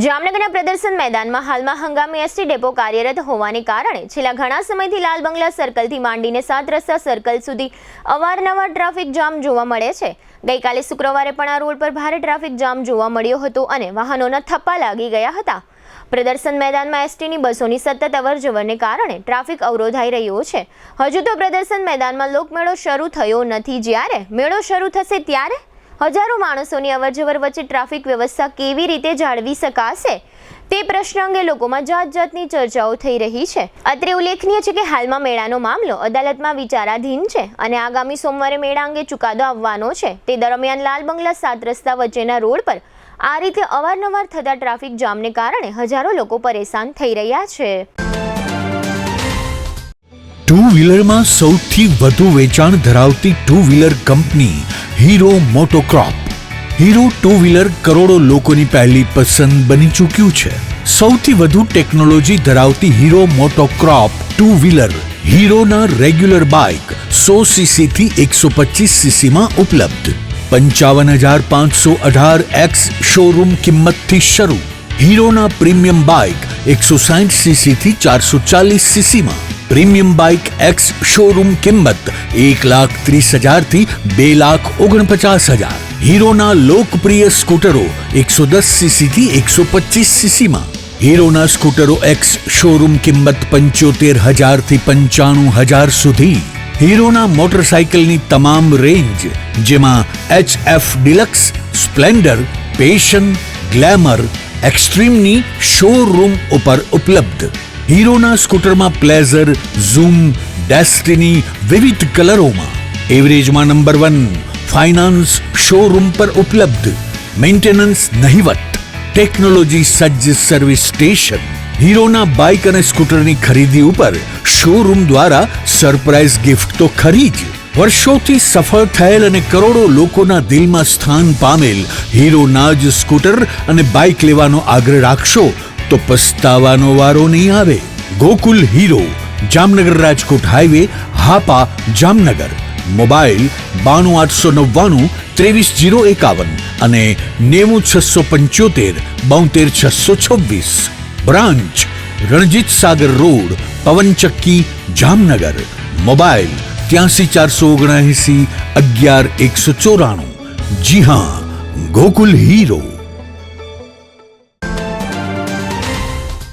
જામનગરના પ્રદર્શન મેદાનમાં હાલમાં હંગામી એસટી ડેપો કાર્યરત હોવાને કારણે છેલ્લા ઘણા સમયથી લાલ બંગલા સર્કલથી માંડીને 7 રસ્તા સર્કલ સુધી અવારનવાર ટ્રાફિક જામ જોવા મળે છે। ગઈકાલે શુક્રવારે પણ આ રોડ પર ભારે ટ્રાફિક જામ જોવા મળ્યો હતો અને વાહનોના થપ્પા લાગી ગયા હતા। પ્રદર્શન મેદાનમાં એસટીની બસોની સતત અવરજવરને કારણે ટ્રાફિક અવરોધાઈ રહ્યો છે। હજુ તો પ્રદર્શન મેદાનમાં લોકમેળો શરૂ થયો નથી, જ્યારે મેળો શરૂ થશે ત્યારે હજારો માણસોની અવરજવર વચ્ચે ટ્રાફિક વ્યવસ્થા કેવી રીતે જાળવી શકાશે તે પ્રશ્ન અંગે લોકોમાં જાતજાતની ચર્ચાઓ થઈ રહી છે। અત્રે ઉલ્લેખનીય છે કે હાલમાં મેળાનો મામલો અદાલતમાં વિચારાધીન છે અને આગામી સોમવારે મેળા અંગે ચુકાદો આવવાનો છે। તે દરમિયાન લાલ બંગલા 7 રસ્તા વચ્ચેના રોડ પર આ રીતે અવારનવાર થતા ટ્રાફિક જામને કારણે હજારો લોકો પરેશાન થઈ રહ્યા છે। ટુ વ્હીલરમાં સૌથી વધુ વેચાણ ધરાવતી ટુ વ્હીલર કંપની હીરો મોટોક્રોપ। હીરો ટુ વ્હીલર કરોડો લોકોની પહેલી પસંદ બની ચૂક્યું છે। સૌથી વધુ ટેકનોલોજી ધરાવતી હીરો મોટોક્રોપ ટુ વ્હીલર હીરોના રેગ્યુલર બાઇક 100 સીસી થી 125 સીસી માં ઉપલબ્ધ। 55,518 શોરૂમ કિંમતથી શરૂ। હીરોના પ્રીમિયમ બાઇક 160 સીસી થી 440 સીસી માં। પ્રીમિયમ બાઇક એક્સ શોરૂમ કિંમત 1,30,000 થી 2,49,000। હીરોના લોકપ્રિય સ્કૂટરો 110 સીસી થી 125 સીસી માં। હીરોના સ્કૂટરો એક્સ શોરૂમ કિંમત 75,000 થી 95,000 સુધી। હીરોના મોટરસાઇકલની તમામ રેન્જ, જેમાં HF Deluxe, Splendor, Passion, Glamour, એક્સ્ટ્રીમની શોરૂમ ઉપર ઉપલબ્ધ। હીરોના સ્કૂટરમાં પ્લેઝર, ઝૂમ, ડેસ્ટિની વિવિધ કલરોમાં। એવરેજમાં નંબર 1, ફાઇનાન્સ શોરૂમ પર ઉપલબ્ધ। મેન્ટેનન્સ નહિવત, ટેકનોલોજી સજ્જ સર્વિસ સ્ટેશન। હીરોના બાઇક અને સ્કૂટરની ખરીદી ઉપર શોરૂમ દ્વારા સરપ્રાઇઝ ગિફ્ટ તો ખરી જ, વર્ષોથી સફળ થયેલ અને કરોડો લોકોના દિલમાં સ્થાન પામેલ હીરોના જ સ્કૂટર અને બાઇક લેવાનો આગ્રહ રાખશો તો પસ્તાવાનો વારો નહીં આવે। Gokul hero, Jamnagar Rajkot highway, Hapa, Jamnagar. Mobile 92 899 23 051 અને 90 675 72 626। Branch Ranjit Sagar road, પવનચક્કી, Jamnagar. Mobile 83 479 11 194। જી હા, ગોકુલ હીરો।